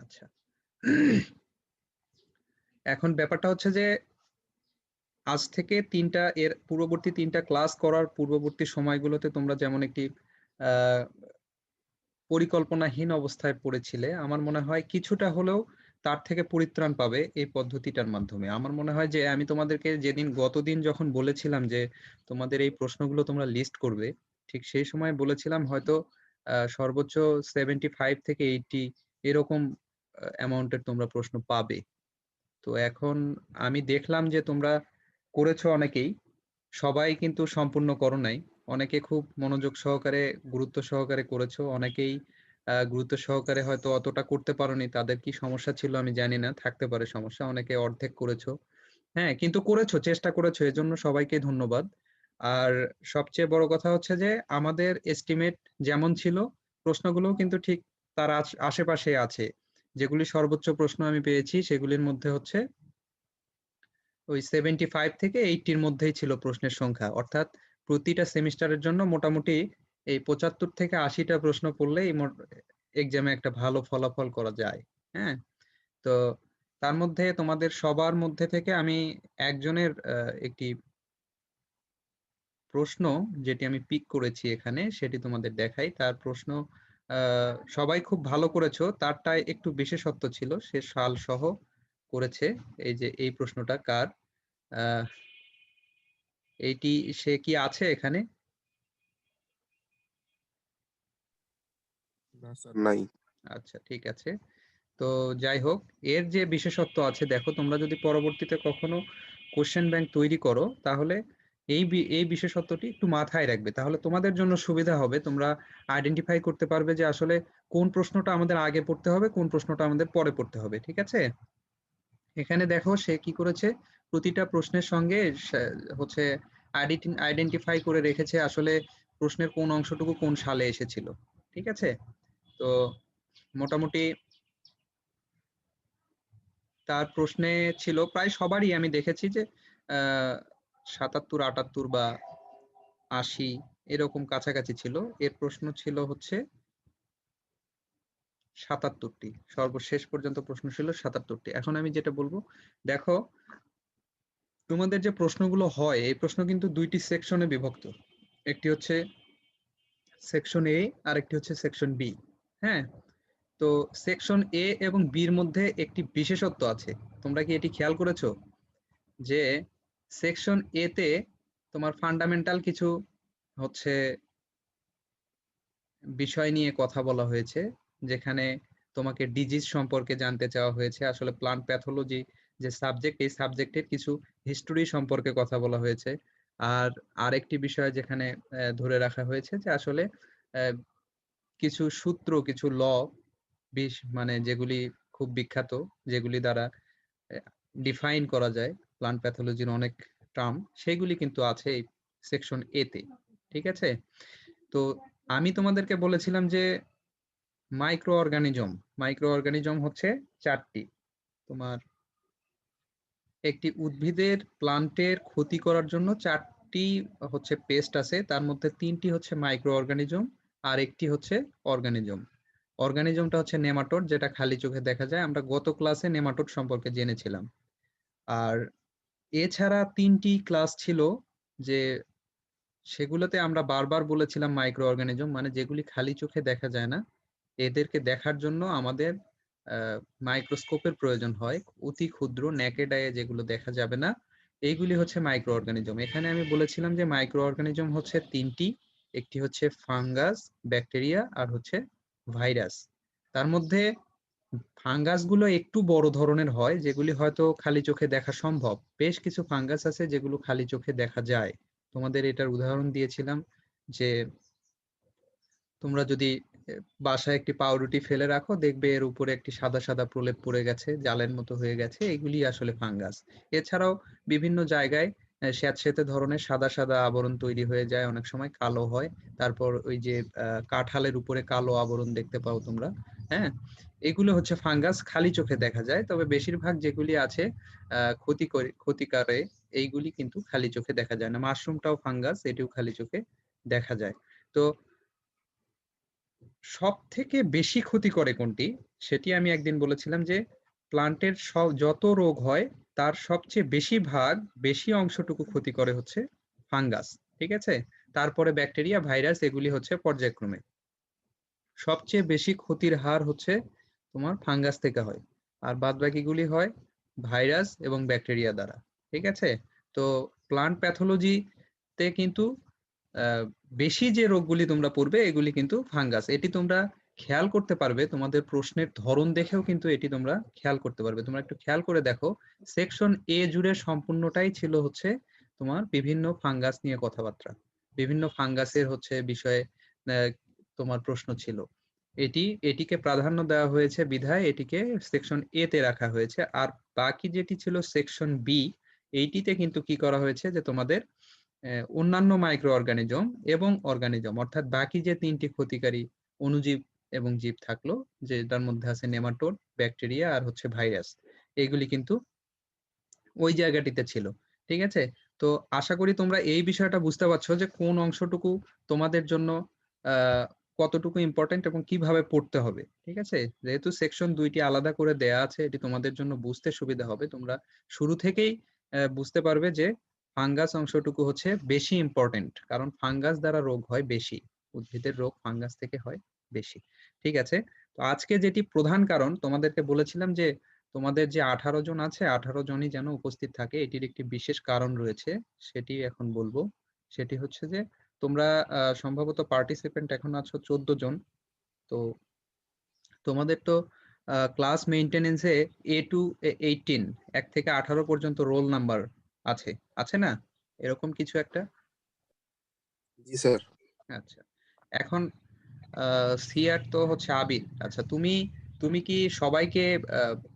আচ্ছা, এখন ব্যাপারটা হচ্ছে যে আজ থেকে এর পূর্ববর্তী 3টা ক্লাস করার পূর্ববর্তী সময়গুলোতে তোমরা যেমন একটি পরিকল্পনাহীন অবস্থায় পড়েছিলে, আমার মনে হয় কিছুটা হলেও তার থেকে পরিত্রাণ পাবে এই পদ্ধতিটার মাধ্যমে। আমার মনে হয় যে আমি তোমাদেরকে গতদিন যখন বলেছিলাম যে তোমাদের এই প্রশ্নগুলো তোমরা লিস্ট করবে, ঠিক সেই সময় বলেছিলাম হয়তো সর্বোচ্চ 75 থেকে 80 এরকম অ্যামাউন্টের তোমরা প্রশ্ন পাবে। তো এখন আমি দেখলাম যে তোমরা করেছো অনেকেই, সবাই কিন্তু সম্পূর্ণ করো নাই। অনেকে খুব মনোযোগ সহকারে গুরুত্ব সহকারে করেছো, অনেকেই গুরুত্ব সহকারে হয়তো অতটা করতে পারোনি। তাদের কি সমস্যা ছিল আমি জানি না, থাকতে পারে সমস্যা। অনেকে অর্ধেক করেছো, হ্যাঁ, কিন্তু করেছো, চেষ্টা করেছো, এজন্য সবাইকে ধন্যবাদ। আর সবচেয়ে বড় কথা হচ্ছে যে আমাদের এস্টিমেট যেমন ছিল, প্রশ্নগুলো কিন্তু ঠিক তার আশেপাশে আছে। যেগুলি সর্বোচ্চ প্রশ্ন আমি পেয়েছি সেগুলির মধ্যে হচ্ছে ওই 75 থেকে 80-র মধ্যেই ছিল প্রশ্নের সংখ্যা। অর্থাৎ প্রতিটা সেমিস্টারের জন্য মোটামুটি এই 75 থেকে 80টা প্রশ্ন পড়লেই এক্সামে একটা ভালো ফলাফল করা যায়। হ্যাঁ, তো তার মধ্যে তোমাদের সবার মধ্যে থেকে আমি একজনের একটি প্রশ্ন যেটি আমি পিক করেছি এখানে, সেটি তোমাদের দেখাই। তার প্রশ্ন সবাই খুব ভালো করেছো, তারটায় একটু বিশেষত্ব ছিল, সে সাল সহ করেছে। এই যে এই প্রশ্নটা কার, আহ এইটি, সে কি আছে এখানে? না স্যার, নাই। আচ্ছা, ঠিক আছে। তো যাই হোক, এর যে বিশেষত্ব আছে, দেখো তোমরা যদি পরবর্তীতে কখনো কোশ্চেন ব্যাংক তৈরি করো, তাহলে এই বিশেষত্বটি একটু মাথায় রাখবে, তাহলে তোমাদের জন্য সুবিধা হবে। তোমরা আইডেন্টিফাই করতে পারবে যে আসলে কোন প্রশ্নটা আমাদের আগে পড়তে হবে, কোন প্রশ্নটা আমাদের পরে পড়তে হবে। ঠিক আছে, এখানে দেখো সে কি করেছে, প্রতিটা প্রশ্নের সঙ্গে হচ্ছে আইডেন্টিফাই করে রেখেছে আসলে প্রশ্নের কোন অংশটুকু কোন সালে এসেছিল। ঠিক আছে, তো মোটামুটি তার প্রশ্নে ছিল প্রায় সবারই, আমি দেখেছি যে 77, 78 বা 80 এরকম কাছাকাছি ছিল। এর প্রশ্ন ছিল হচ্ছে 77টি, সর্বশেষ পর্যন্ত প্রশ্ন ছিল 77টি। এখন আমি যেটা বলবো, দেখো তোমাদের যে প্রশ্নগুলো হয়, এই প্রশ্ন কিন্তু 2টি সেকশনে বিভক্ত। একটি হচ্ছে সেকশন এ, আর একটি হচ্ছে সেকশন বি। হ্যাঁ, তো সেকশন এ এবং বির মধ্যে একটি বিশেষত্ব আছে। তোমরা কি এটি খেয়াল করেছো যে সেকশন এ তে তোমার ফান্ডামেন্টাল কিছু হচ্ছে বিষয় নিয়ে কথা বলা হয়েছে, যেখানে তোমাকে ডিজিজ সম্পর্কে জানতে চাওয়া হয়েছে, আসলে প্লান্ট প্যাথোলজি যে সাবজেক্ট, এই সাবজেক্টের কিছু হিস্টোরি সম্পর্কে কথা বলা হয়েছে। আর আরেকটি বিষয় যেখানে ধরে রাখা হয়েছে যে আসলে আহ, কিছু সূত্র, কিছু ল, মানে যেগুলি খুব বিখ্যাত, যেগুলি দ্বারা ডিফাইন করা যায় প্লান্ট প্যাথোলজির অনেক টার্ম, সেগুলি কিন্তু আছে এই সেকশন এ তে। ঠিক আছে, তো আমি তোমাদেরকে বলেছিলাম যে মাইক্রো অর্গানিজম হচ্ছে 4টি। তোমার একটি উদ্ভিদের, প্লান্টের ক্ষতি করার জন্য 4টি হচ্ছে পেস্ট আছে, তার মধ্যে 3টি হচ্ছে মাইক্রো অর্গানিজম, আর একটি হচ্ছে অর্গানিজম। অর্গানিজমটা হচ্ছে নেমাটোড, যেটা খালি চোখে দেখা যায়। আমরা গত ক্লাসে নেমাটোড সম্পর্কে জেনেছিলাম। আর এছাড়া 3টি ক্লাস ছিল যে সেগুলোতে আমরা বারবার বলেছিলাম মাইক্রো অর্গানিজম, মানে যেগুলি খালি চোখে দেখা যায় না, এদেরকে দেখার জন্য আমাদের মাইক্রোস্কোপের প্রয়োজন হয়। অতি ক্ষুদ্র নেকেড আইয়ে যেগুলো দেখা যাবে না, এইগুলি হচ্ছে মাইক্রো অর্গানিজম। এখানে আমি বলেছিলাম যে মাইক্রো অর্গানিজম হচ্ছে 3টি। একটি হচ্ছে ফাঙ্গাস, ব্যাকটেরিয়া, আর হচ্ছে ভাইরাস। তার মধ্যে ফাঙ্গাস গুলো একটু বড় ধরনের হয়, যেগুলি হয়তো খালি চোখে দেখা সম্ভব। বেশ কিছু ফাঙ্গাস আছে যেগুলো খালি চোখে দেখা যায়। তোমাদের এটার উদাহরণ দিয়েছিলাম যে তোমরা যদি বাসায় একটি পাউরুটি ফেলে রাখো, দেখবে এর উপরে একটি সাদা সাদা প্রলেপ পড়ে গেছে, জালের মতো হয়ে গেছে, এগুলি আসলে ফাঙ্গাস। এছাড়াও বিভিন্ন জায়গায় স্যাঁতসেঁতে ধরনের সাদা সাদা আবরণ তৈরি হয়ে যায়, অনেক সময় কালো হয়। তারপর ওই যে কাঁঠালের উপরে কালো আবরণ দেখতে পাও তোমরা। হ্যাঁ, এগুলো হচ্ছে ফাঙ্গাস, খালি চোখে দেখা যায়। তবে বেশিরভাগ যেগুলি আছে ক্ষতিকারে, এইগুলি কিন্তু খালি চোখে দেখা যায় না। মাশরুমটাও ফাঙ্গাস, এটিও খালি চোখে দেখা যায়। তো সব থেকে বেশি ক্ষতি করে কোনটি সেটি আমি একদিন বলেছিলাম যে প্লান্টের যত রোগ হয় তার সবচেয়ে বেশি অংশটুকু ক্ষতি করে হচ্ছে ফাঙ্গাস। ঠিক আছে, তারপরে ব্যাকটেরিয়া, ভাইরাস, এগুলি হচ্ছে পর্যায়ক্রমে। সবচেয়ে বেশি ক্ষতির হার হচ্ছে তোমার ফাঙ্গাস থেকে হয়, আর বাদ বাকিগুলি হয় ভাইরাস এবং ব্যাকটেরিয়া দ্বারা। ঠিক আছে, তো প্লান্ট প্যাথোলজিতে কিন্তু বেশি যে রোগগুলি তোমরা পড়বে এগুলি কিন্তু ফাঙ্গাস। এটি তোমরা খেয়াল করতে পারবে, তোমাদের প্রশ্নের ধরন দেখেও কিন্তু এটি তোমরা খেয়াল করতে পারবে। তোমরা একটু খেয়াল করে দেখো, সেকশন এ জুড়ে সম্পূর্ণটাই ছিল হচ্ছে তোমার বিভিন্ন ফাঙ্গাস নিয়ে কথাবার্তা, বিভিন্ন ফাঙ্গাসের হচ্ছে বিষয়ে তোমার প্রশ্ন ছিল। এটিকে প্রাধান্য দেওয়া হয়েছে বিধায় এটিকে সেকশন এ তে রাখা হয়েছে। আর বাকি যেটি ছিল সেকশন বি, এইটিতে কিন্তু কি করা হয়েছে যে তোমাদের অন্যান্য মাইক্রো অর্গানিজম এবং অর্গানিজম, অর্থাৎ বাকি যে তিনটি ক্ষতিকারী অণুজীব এবং জীব থাকলো, যেটার মধ্যে আছে নেমাটোড, ব্যাকটেরিয়া আর হচ্ছে ভাইরাস, এগুলি কিন্তু ওই জায়গাটিতে ছিল। ঠিক আছে, তো আশা করি তোমরা এই বিষয়টা বুঝতে পারছো যে কোন অংশটুকু তোমাদের জন্য কতটুকু ইম্পর্টেন্ট এবং কিভাবে পড়তে হবে। ঠিক আছে, যেহেতু সেকশন দুইটি আলাদা করে দেয়া আছে, এটি তোমাদের জন্য বুঝতে সুবিধা হবে। তোমরা শুরু থেকেই বুঝতে পারবে যে ফাঙ্গাস অংশটুকু হচ্ছে বেশি ইম্পর্টেন্ট, কারণ ফাঙ্গাস দ্বারা রোগ হয় বেশি, উদ্ভিদের রোগ ফাঙ্গাস থেকে হয় বেশি। ঠিক আছে, তো আজকে যেটি প্রধান কারণ তোমাদেরকে বলেছিলাম যে তোমাদের যে 18 জন আছে 18 জনই যেন উপস্থিত থাকে, এটির একটি বিশেষ কারণ রয়েছে, সেটি এখন বলবো। সেটি হচ্ছে যে তোমরা সম্ভবত পার্টিসিপেন্ট এখন আছো 14 জন। তো তোমাদের তো ক্লাস মেইনটেনেন্সে A to 18, 1 থেকে 18 পর্যন্ত রোল নাম্বার আছে, আছে না এরকম কিছু একটা? জি স্যার। আচ্ছা, এখন সিআর তো হচ্ছে আবির। আচ্ছা, তুমি তুমি কি সবাইকে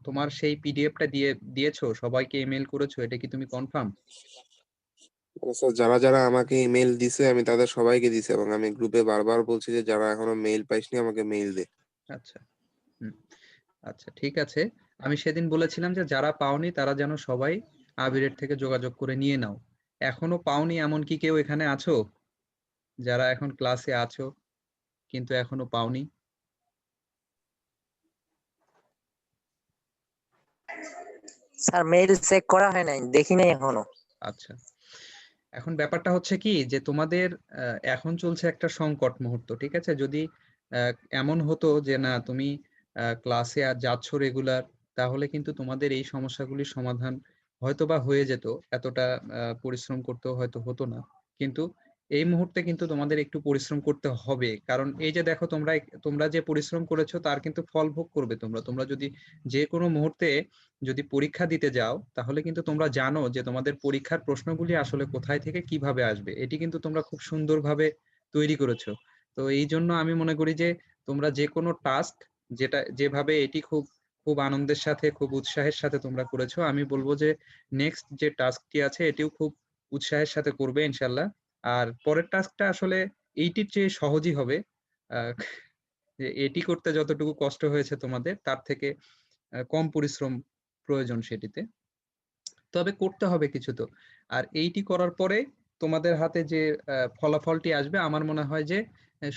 তোমার সেই পিডিএফটা দিয়েছো, সবাইকে ইমেল করেছো, এটা কি তুমি কনফার্ম? স্যার, যারা যারা আমাকে ইমেল দিছে আমি তাদের সবাইকে দিছি, এবং আমি গ্রুপে বারবার বলছি যে যারা এখনো মেইল পাইসনি আমাকে মেইল দে। আচ্ছা, হুম, আচ্ছা ঠিক আছে। আমি সেদিন বলেছিলাম যে যারা পাওনি তারা যেন সবাই আবিরের থেকে যোগাযোগ করে নিয়ে নাও। এখনো পাওনি এমন কি কেউ এখানে আছো, যারা এখন ক্লাসে আছো কিন্তু এখনো পাওনি? স্যার মেইল চেক করা হয় নাই, দেখি নাই এখনো। আচ্ছা, এখন ব্যাপারটা হচ্ছে কি যে তোমাদের এখন চলছে একটা সংকট মুহূর্ত। ঠিক আছে, যদি এমন হতো যে না তুমি ক্লাসে আর যাচ্ছ রেগুলার, তাহলে কিন্তু তোমাদের এই সমস্যাগুলির সমাধান হয়তো বা হয়ে যেত, এতটা পরিশ্রম করতেও হয়তো হতো না। কিন্তু এই মুহূর্তে কিন্তু তোমাদের একটু পরিশ্রম করতে হবে, কারণ এই যে দেখো তোমরা তোমরা যে পরিশ্রম করেছো তার কিন্তু ফল ভোগ করবে তোমরা। তোমরা যদি যে কোনো মুহূর্তে যদি পরীক্ষা দিতে যাও, তাহলে কিন্তু তোমরা জানো যে তোমাদের পরীক্ষার প্রশ্নগুলি আসলে কোথায় থেকে কিভাবে আসবে, এটি কিন্তু তোমরা খুব সুন্দরভাবে তৈরি করেছো। তো এই জন্য আমি মনে করি যে তোমরা যে কোনো টাস্ক, যেটা যেভাবে এটি খুব খুব আনন্দের সাথে খুব উৎসাহের সাথে তোমরা করেছো, আমি বলবো যে নেক্সট যে টাস্কটি আছে এটিও খুব উৎসাহের সাথে করবে ইনশাল্লাহ। আর পরের টাস্কটা আসলে এইটির চেয়ে সহজই হবে। আহ, যে এটি করতে যতটুকু কষ্ট হয়েছে তোমাদের, তার থেকে কম পরিশ্রম প্রয়োজন সেটিতে, তবে করতে হবে কিছু তো। আর এইটি করার পরে তোমাদের হাতে যে ফলাফলটি আসবে, আমার মনে হয় যে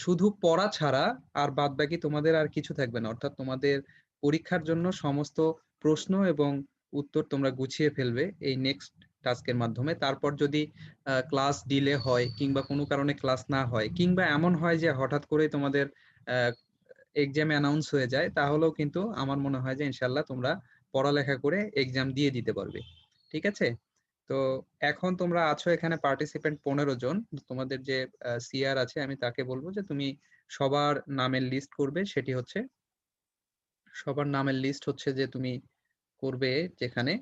শুধু পড়া ছাড়া আর বাদ বাকি তোমাদের আর কিছু থাকবে না, অর্থাৎ তোমাদের পরীক্ষার জন্য সমস্ত প্রশ্ন এবং উত্তর তোমরা গুছিয়ে ফেলবে এই নেক্সট টাস্কের মাধ্যমে। তারপর যদি ক্লাস ডিলে হয় কিংবা কোনো কারণে ক্লাস না হয়, কিংবা এমন হয় যে হঠাৎ করে তোমাদের এক্সাম অ্যানাউন্স হয়ে যায়, তাহলেও কিন্তু আমার মনে হয় যে ইনশাল্লাহ তোমরা পড়ালেখা করে এক্সাম দিয়ে দিতে পারবে। ঠিক আছে, তো এখন তোমরা আছো এখানে পার্টিসিপেন্ট 15 জন। তোমাদের যে সিআর আছে আমি তাকে বলবো যে তুমি সবার নামের লিস্ট করবে, সেটি হচ্ছে সবার নামের লিস্ট হচ্ছে যে তুমি করবে যেখানে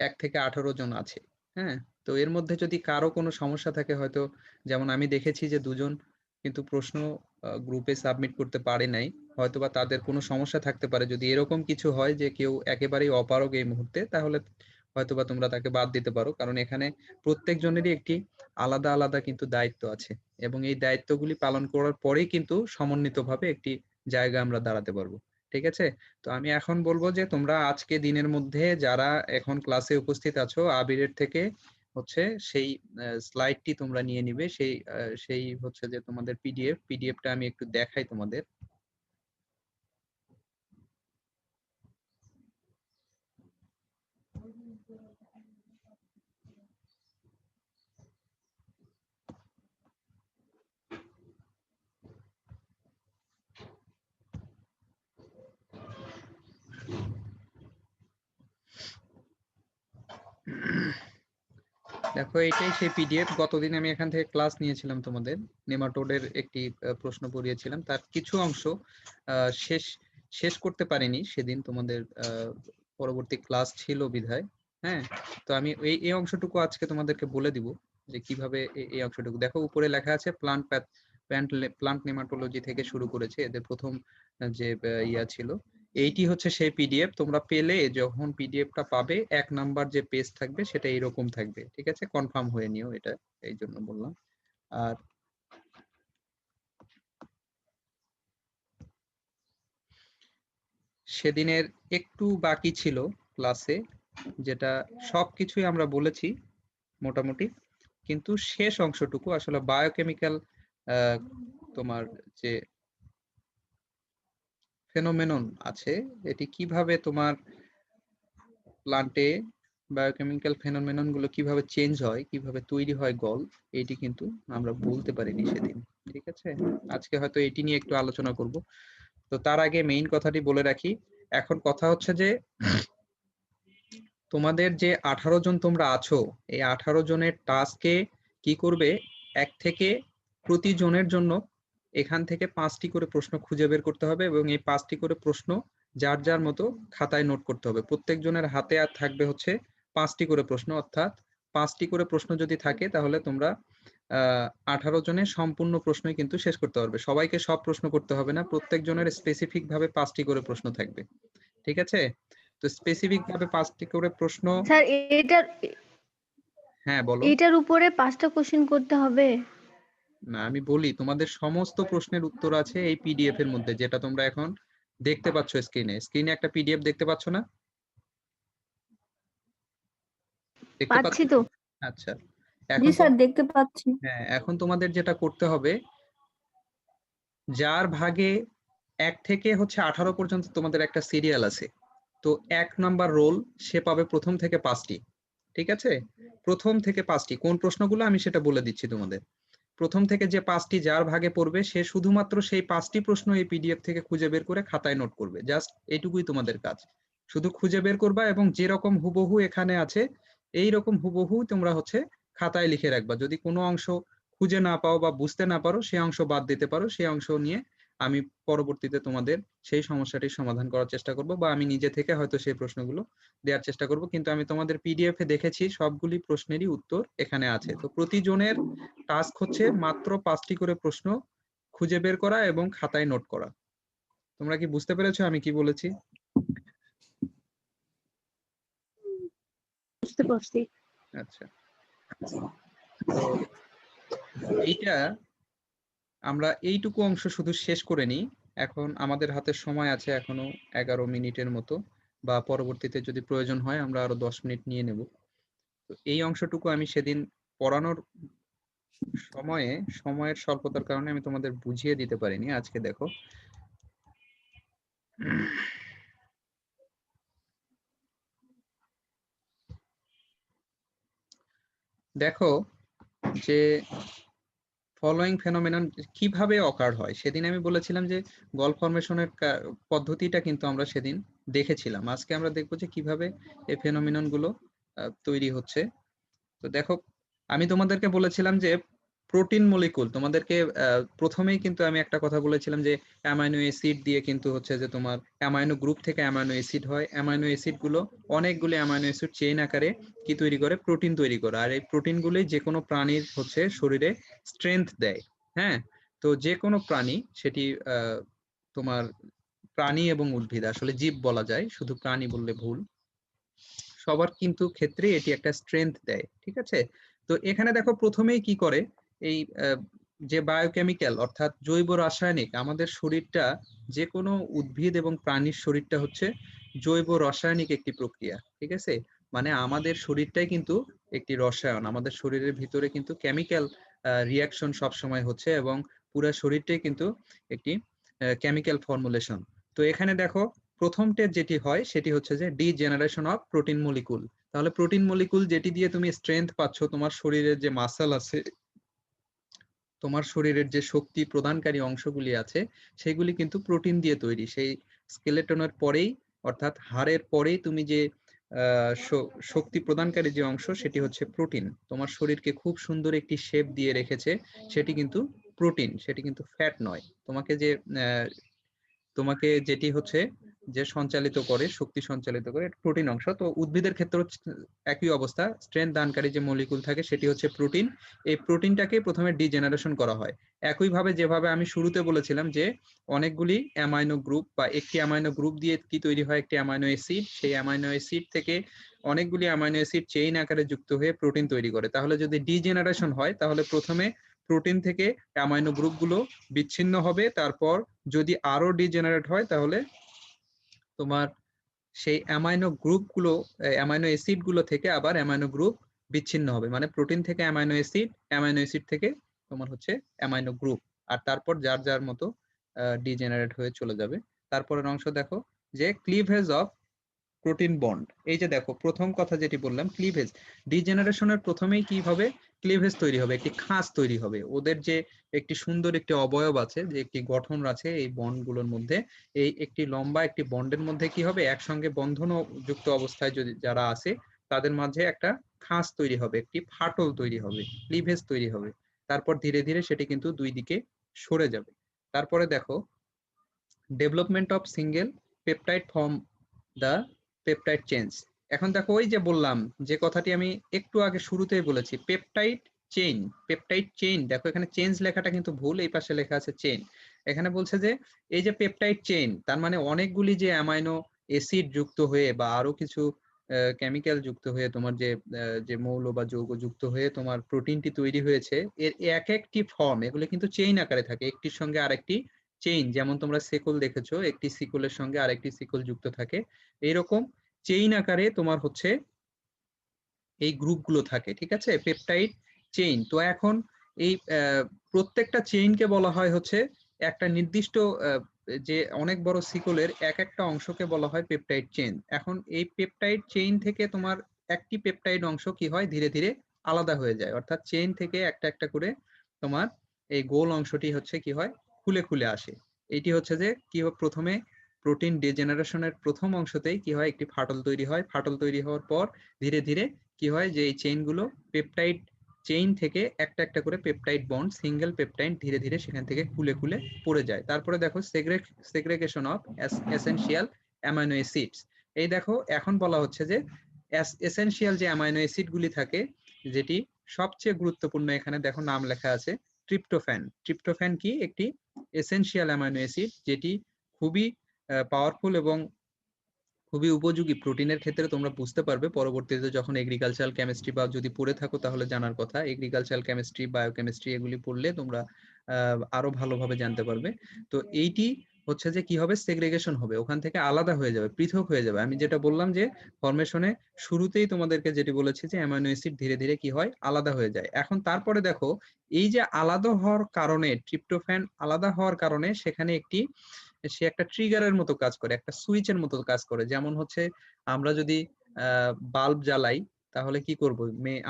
1 থেকে 18 জন আছে। হ্যাঁ, তো এর মধ্যে যদি কারো কোনো সমস্যা থাকে, হয়তো যেমন আমি দেখেছি যে 2 জন কিন্তু প্রশ্ন গ্রুপে সাবমিট করতে পারে নাই, হয়তোবা তাদের কোনো সমস্যা থাকতে পারে। যদি এরকম কিছু হয় যে কেউ একেবারেই অপারগ এই মুহূর্তে, তাহলে হয়তোবা তোমরা তাকে বাদ দিতে পারো, কারণ এখানে প্রত্যেক জনেরই একটি আলাদা আলাদা কিন্তু দায়িত্ব আছে, এবং এই দায়িত্বগুলি পালন করার পরেই কিন্তু সমন্বিতভাবে একটি জায়গা আমরা দাঁড়াতে পারবো। ঠিক আছে, তো আমি এখন বলবো যে তোমরা আজকে দিনের মধ্যে যারা এখন ক্লাসে উপস্থিত আছো আবিরের থেকে হচ্ছে সেই স্লাইডটি তোমরা নিয়ে নিবে, সেই হচ্ছে যে তোমাদের পিডিএফটা আমি একটু দেখাই তোমাদের। দেখো এইটাই সেই পিডিএফ। গতদিন আমি এখান থেকে ক্লাস নিয়েছিলাম, তোমাদের নেমাটোডের একটি প্রশ্ন পড়িয়েছিলাম, তার কিছু অংশ শেষ করতে পারিনি সেদিন, তোমাদের পরবর্তী ক্লাস ছিল বিধায়। হ্যাঁ, তো আমি এই অংশটুকু আজকে তোমাদেরকে বলে দিব যে কিভাবে এই অংশটুকু। দেখো উপরে লেখা আছে প্লান্ট নেমাটোলজি থেকে শুরু করেছে, এদের প্রথম যে ইয়া ছিল। এইটি হচ্ছে সেই পিডিএফ। তোমরা পেলে যখন পিডিএফটা পাবে 1 নাম্বার যে পেজ থাকবে সেটা এইরকম থাকবে, ঠিক আছে? কনফার্ম হয়ে নিও, এটা এই জন্য বললাম। আর সেদিনের একটু বাকি ছিল ক্লাসে, যেটা সবকিছুই আমরা বলেছি মোটামুটি, কিন্তু শেষ অংশটুকু আসলে বায়োকেমিক্যাল তোমার যে ফেনোমেনন আছে, এটি কিভাবে তোমার প্লান্টে বায়োকেমিক্যাল ফেনোমেনন গুলো কিভাবে চেঞ্জ হয়, কিভাবে তৈরি হয় গল, এটি কিন্তু আমরা বলতে পারিনি সেদিন, ঠিক আছে? আজকে হয়তো এটি নিয়ে একটু আলোচনা করব। তো তার আগে মেইন কথাটি বলে রাখি। এখন কথা হচ্ছে যে তোমাদের যে 18 জন তোমরা আছো, এই 18 জনের টাস্কে কি করবে, এক থেকে প্রতি জনের জন্য এখান থেকে 5টি করে প্রশ্ন খুঁজে বের করতে হবে, এবং এই 5টি করে প্রশ্ন যার যার মতো খাতায় নোট করতে হবে। প্রত্যেক জনের হাতে আর থাকবে হচ্ছে 5টি করে প্রশ্ন, অর্থাৎ 5টি করে প্রশ্ন যদি থাকে তাহলে তোমরা 18 জনের সম্পূর্ণ প্রশ্নই কিন্তু শেষ করতে পারবে। সবাইকে সব প্রশ্ন করতে হবে না, প্রত্যেক জনের স্পেসিফিক ভাবে 5টি করে প্রশ্ন থাকবে, ঠিক আছে? তো স্পেসিফিক ভাবে 5টি করে প্রশ্ন। স্যার এটার হ্যাঁ বলো। এটার উপরে 5টা কোশ্চেন করতে হবে? না, আমি বলি তোমাদের সমস্ত প্রশ্নের উত্তর আছে এই পিডিএফ এর মধ্যে, যেটা তোমরা এখন দেখতে পাচ্ছ স্ক্রিনে একটা পিডিএফ দেখতে পাচ্ছ না? দেখতে পাচ্ছি পাচ্ছ? তো। আচ্ছা, জি এখন স্যার দেখতে পাচ্ছি। হ্যাঁ, এখন তোমাদের যেটা করতে হবে, যার ভাগে 1 থেকে হচ্ছে 18 পর্যন্ত তোমাদের একটা সিরিয়াল আছে, তো 1 নাম্বার রোল সে পাবে প্রথম থেকে 5টি, ঠিক আছে? প্রথম থেকে 5টি কোন প্রশ্নগুলো আমি সেটা বলে দিচ্ছি তোমাদের। প্রথম থেকে যে 5টি যার ভাগে পড়বে সে শুধুমাত্র সেই 5টি প্রশ্ন এই পিডিএফ থেকে খুঁজে বের করে খাতায় নোট করবে। জাস্ট এইটুকুই তোমাদের কাজ, শুধু খুঁজে বের করবা, এবং যেরকম হুবহু এখানে আছে এই রকম হুবহু তোমরা হচ্ছে খাতায় লিখে রাখবা। যদি কোনো অংশ খুঁজে না পাও বা বুঝতে না পারো, সেই অংশ বাদ দিতে পারো, সেই অংশ নিয়ে আমি পরবর্তীতে তোমাদের সেই সমস্যাটির সমাধান করার চেষ্টা করব, বা আমি নিজে থেকে হয়তো সেই প্রশ্নগুলো দেওয়ার চেষ্টা করব। কিন্তু আমি তোমাদের পিডিএফ এ দেখেছি সবগুলি প্রশ্নেরই উত্তর এখানে আছে। তো প্রতিজনের টাস্ক হচ্ছে মাত্র 5টি করে প্রশ্ন খুঁজে বের করা এবং খাতায় নোট করা। তোমরা কি বুঝতে পেরেছো আমি কি বলেছি? বুঝতে পারছি। আচ্ছা, তো এইটা আমরা এইটুকু অংশ শুধু শেষ করে নিই। এখন আমাদের হাতে সময় আছে এখনো 11 মিনিটের মতো, বা পরবর্তীতে যদি প্রয়োজন হয় আমরা আরো 10 মিনিট নিয়ে নেব। তো এই অংশটুকু আমি সেদিন পড়ানোর সময়ের স্বল্পতার কারণে আমি তোমাদের বুঝিয়ে দিতে পারিনি। আজকে দেখো, দেখো যে ফলোইং ফেনোমেনন কিভাবে অকার হয়। সেদিন আমি বলেছিলাম যে গল ফরমেশনের পদ্ধতিটা কিন্তু আমরা সেদিন দেখেছিলাম। আজকে আমরা দেখবো যে কিভাবে এই ফেনোমেনন গুলো তৈরি হচ্ছে। তো দেখো, আমি তোমাদেরকে বলেছিলাম যে প্রোটিন মলিকুল, তোমাদেরকে প্রথমেই কিন্তু আমি একটা কথা বলেছিলাম যে অ্যামাইনো অ্যাসিড দিয়ে কিন্তু হচ্ছে যে তোমার অ্যামাইনো গ্রুপ থেকে অ্যামাইনো অ্যাসিড হয়। অ্যামাইনো অ্যাসিড গুলো অনেকগুলো অ্যামাইনো অ্যাসিড চেইন আকারে কি তৈরি করে, প্রোটিন তৈরি করে। আর এই প্রোটিন গুলোই যে কোনো প্রাণীর হচ্ছে শরীরে স্ট্রেংথ দেয়। হ্যাঁ, তো যে কোনো প্রাণী, সেটি তোমার প্রাণী এবং উদ্ভিদ, আসলে জীব বলা যায়, শুধু প্রাণী বললে ভুল, সবার কিন্তু ক্ষেত্রে এটি একটা স্ট্রেংথ দেয়, ঠিক আছে? তো এখানে দেখো প্রথমেই কি করে, এই যে বায়োকেমিক্যাল অর্থাৎ জৈব রাসায়নিক, আমাদের শরীরটা, যে কোনো উদ্ভিদ এবং প্রাণীর শরীরটা হচ্ছে জৈব রাসায়নিক একটি প্রক্রিয়া, ঠিক আছে? মানে আমাদের শরীরটাই কিন্তু একটি রসায়ন, আমাদের শরীরের ভিতরে কিন্তু কেমিক্যাল রিয়াকশন সব সময় হচ্ছে এবং পুরো শরীরটাই কিন্তু একটি কেমিক্যাল ফর্মুলেশন। তো এখানে দেখো প্রথমটা যেটি হয় সেটি হচ্ছে যে ডিজেনারেশন অফ প্রোটিন মলিকুল। তাহলে প্রোটিন মলিকুল যেটি দিয়ে তুমি স্ট্রেংথ পাচ্ছ, তোমার শরীরের যে মাসল আছে, তোমার শরীরের যে শক্তি প্রদানকারী অংশগুলি আছে সেগুলি কিন্তু প্রোটিন দিয়ে তৈরি। সেই স্কেলেটনের পরেই অর্থাৎ হাড়ের পরেই তুমি যে শক্তি প্রদানকারী যে অংশ সেটি হচ্ছে প্রোটিন। তোমার শরীরকে খুব সুন্দর একটি শেপ দিয়ে রেখেছে, সেটি কিন্তু প্রোটিন, সেটি কিন্তু ফ্যাট নয়। তোমাকে যেটি হচ্ছে যে সঞ্চালিত করে, শক্তি সঞ্চালিত করে, প্রোটিন অংশ। তো উদ্ভিদের ক্ষেত্রে একই অবস্থা, স্ট্রেংথ দানকারী যে মলিকুল থাকে সেটি হচ্ছে প্রোটিন। এই প্রোটিনটাকে প্রথমে ডিজেনারেশন করা হয়। একইভাবে যেভাবে আমি শুরুতে বলেছিলাম যে অনেকগুলি অ্যামাইনো গ্রুপ বা একটি অ্যামাইনো গ্রুপ দিয়ে কি তৈরি হয়, একটি অ্যামাইনো অ্যাসিড, সেই অ্যামাইনো অ্যাসিড থেকে অনেকগুলি অ্যামাইনো অ্যাসিড চেইন আকারে যুক্ত হয়ে প্রোটিন তৈরি করে। তাহলে যদি ডিজেনারেশন হয় তাহলে প্রথমে প্রোটিন থেকে অ্যামাইনো গ্রুপগুলো বিচ্ছিন্ন হবে, তারপর যদি আরো ডিজেনারেট হয় তাহলে তোমার সেই অ্যামাইনো গ্রুপগুলো, অ্যামাইনো অ্যাসিড গুলো থেকে আবার অ্যামাইনো গ্রুপ বিচ্ছিন্ন হবে। মানে প্রোটিন থেকে অ্যামাইনো অ্যাসিড থেকে তোমার হচ্ছে অ্যামাইনো গ্রুপ, আর তারপর যার যার মতো ডিজেনারেট হয়ে চলে যাবে। তারপরের অংশ দেখো যে ক্লিভেজ অফ প্রোটিন বন্ড। এই যে দেখো প্রথম কথা যেটি বললাম, ক্লিভেজ। ডিজেনারেশনের প্রথমেই কি হবে, ক্লিভেজ তৈরি হবে, একটি খাঁজ তৈরি হবে। ওদের যে একটি সুন্দর একটি অবয়ব আছে, যে একটি গঠন আছে এই বন্ডগুলোর মধ্যে, এই একটি লম্বা একটি বন্ডের মধ্যে কি হবে, একসঙ্গে বন্ধন যুক্ত অবস্থায় যদি যারা আছে তাদের মাঝে একটা খাঁজ তৈরি হবে, একটি ফাটল তৈরি হবে, ক্লিভেজ তৈরি হবে। তারপর ধীরে ধীরে সেটি কিন্তু দুই দিকে সরে যাবে। তারপরে দেখো development of single peptide form the peptide change. এখন দেখো ওই যে বললাম যে কথাটি আমি একটু আগে শুরুতেই বলেছি, পেপটাইড চেইন। পেপটাইড চেইন, দেখো এখানে চেঞ্জ লেখাটা কিন্তু ভুল, এই পাশে লেখা আছে চেইন। এখানে বলছে যে এই যে পেপটাইড চেইন, তার মানে অনেকগুলি যে অ্যামাইনো অ্যাসিড যুক্ত হয়ে বা আরো কিছু কেমিক্যাল যুক্ত হয়ে তোমার যে মৌল বা যৌগ যুক্ত হয়ে তোমার প্রোটিনটি তৈরি হয়েছে, এর এক একটি ফর্ম, এগুলো কিন্তু চেইন আকারে থাকে, একটির সঙ্গে আরেকটি চেইন। যেমন তোমরা সিকল দেখেছো, একটি সিকলের সঙ্গে আরেকটি সিকল যুক্ত থাকে, এইরকম চেইন আকারে তোমার হচ্ছে এই গ্রুপগুলো থাকে, ঠিক আছে, পেপটাইড চেইন। তো এখন এই প্রত্যেকটা চেইনকে বলা হয় হচ্ছে একটা নির্দিষ্ট যে অনেক বড় সিকলের এক একটা অংশকে বলা হয় পেপটাইড চেইন। এখন এই পেপটাইড চেইন থেকে তোমার একটি পেপটাইড অংশ কি হয়, ধীরে ধীরে আলাদা হয়ে যায়, অর্থাৎ চেইন থেকে একটা একটা করে তোমার এই গোল অংশটি হচ্ছে কি হয়, খুলে খুলে আসে। এটি হচ্ছে যে কি প্রথমে প্রোটিন ডিজেনারেশনের প্রথম অংশতেই কি হয়, একটি ফাটল তৈরি হয়। ফাটল তৈরি হওয়ার পর ধীরে ধীরে কি হয়, যে এই চেইনগুলো পেপটাইড চেইন থেকে একটা একটা করে পেপটাইড বন্ড, সিঙ্গেল পেপটাইড ধীরে ধীরে সেখান থেকে খুলে খুলে পড়ে যায়। তারপরে দেখো সেগ্রেগেশন অফ এসেনশিয়াল অ্যামাইনো অ্যাসিডস। এই দেখো এখন বলা হচ্ছে যে এসেনশিয়াল যে অ্যামাইনো অ্যাসিড গুলি থাকে, যেটি সবচেয়ে গুরুত্বপূর্ণ, এখানে দেখো নাম লেখা আছে ট্রিপ্টোফ্যান। ট্রিপ্টোফ্যান কি, একটি এসেনশিয়াল অ্যামাইনো অ্যাসিড, যেটি খুবই পাওয়ারফুল এবং খুবই উপযোগী প্রোটিনের ক্ষেত্রে। তোমরা বুঝতে পারবে পরবর্তীতে যখন এগ্রিকালচারাল কেমিস্ট্রি বা যদি পড়ে থাকো তাহলে জানার কথা, এগ্রিকালচারাল কেমিস্ট্রি, বায়োকেমিস্ট্রি এগুলি পড়লে তোমরা আরো ভালোভাবে জানতে পারবে। তো এইটি হচ্ছে যে কি হবে, সেগ্রেগেশন হবে, ওখান থেকে আলাদা হয়ে যাবে, পৃথক হয়ে যাবে। আমি যেটা বললাম যে ফরমেশনে শুরুতেই তোমাদেরকে যেটি বলেছি যে অ্যামাইনো অ্যাসিড ধীরে ধীরে কি হয়, আলাদা হয়ে যায়। এখন তারপরে দেখো এই যে আলাদা হওয়ার কারণে, ট্রিপ্টোফ্যান আলাদা হওয়ার কারণে সেখানে সে একটা ট্রিগারের মতো কাজ করে, একটা সুইচের মতো কাজ করে। যেমন হচ্ছে আমরা যদি বাল্ব জ্বালাই তাহলে কি করব,